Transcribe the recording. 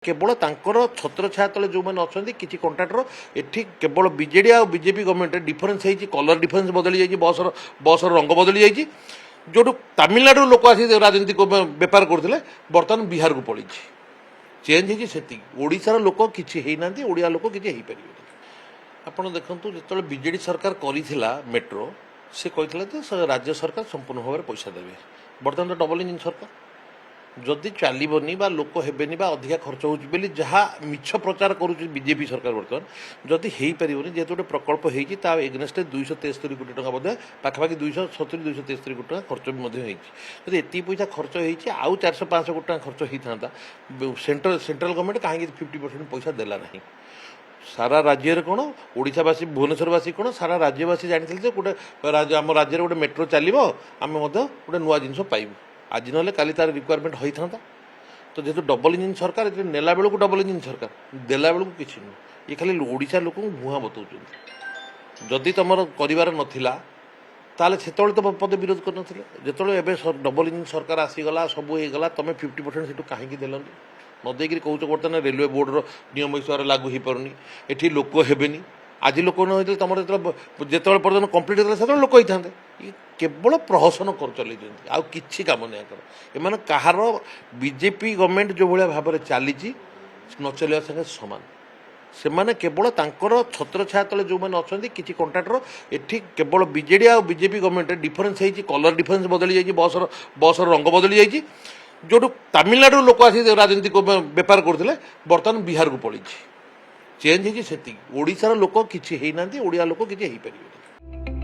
केवल छत्रछाया तले जो मैंने अच्छा किसी कंट्राक्टर एठी केवल बीजेडी आ बीजेपी गवर्नमेंट डिफरेन्स है कलर डिफरेन्स बदली जाइए बस रंग बदली जाइए जो तमिलनाडु लोक आसी राजनीति को बेपार करते बर्तमान बिहार को पड़ी चेंज होती ओडार लोक किसी होना ओडिया लोक किसी हो पारे आप देखते जो बीजेडी सरकार करा मेट्रो से कहते राज्य सरकार संपूर्ण भाव में पैसा देवे बर्तमान तो डबल इंजिन सरकार जदि चलनी लोक हेबेनि अधिका खर्च होली जहाँ मिछ प्रचार करुच्च बीजेपी सरकार बर्तमान जदि हो पारे जेहतु गोटे प्रकल्प होता एगनेस्ट 273 कोटी टका बोधे पाखापाखि 270 273 कोटी टका खर्च भी जब एति पैसा खर्च होती आउ 400-500 कोटी टका खर्च होता सेंट्रल गवर्नमेंट कहीं 50% पैसा देला नहीं सारा राज्य कौन ओडावासी भुवनेश्वरवासी कौन सारा राज्यवासी जानी गोटे आम राज्य गोटे मेट्रो चलो आम गोटे नुआ जिन पाइबू आज ना काली तार रिक्वायरमेंट होता तो जेहतु डबल इंजिन सरकार नेला बेलू डबल इंजिन सरकार देला बेलू किसी नुह ये खाली ओडिशा लोक भुआ बताऊँ जदि तुम कर नाला ताले से तो पदे विरोध कर जो डबल इंजिन सरकार आसीगला सब होगा तुम 50% से कहीं देल न देकर कौच बर्तमान रेलवे बोर्डर नियम हिसाब से लागू हो पारनी एटी लोक हेबेनि आज लोक न तुम जो पर्यटन कम्प्लीट होता से लोक होता केवल प्रहसन कर चल आउ कि कम नहीं कर एम कहार बीजेपी गवर्नमेंट जो भाया भाव में चली न चलवा संगे सामान से मैंने केवल छत्रछाया तले जो मैंने अच्छा किसी कंट्राक्टर एठी केवल बीजेडी आ बीजेपी गवर्नमेंट डिफरेन्स है कलर डिफरेन्स बदली जाइए बस रंग बदली जाइए जो तमिलनाडु लोक आसी राजनीति को बेपार करते बर्तमान बिहार को पड़ी चेंज होती ओडार लोक किसी होना ओडिया लोक किसी हो पारे।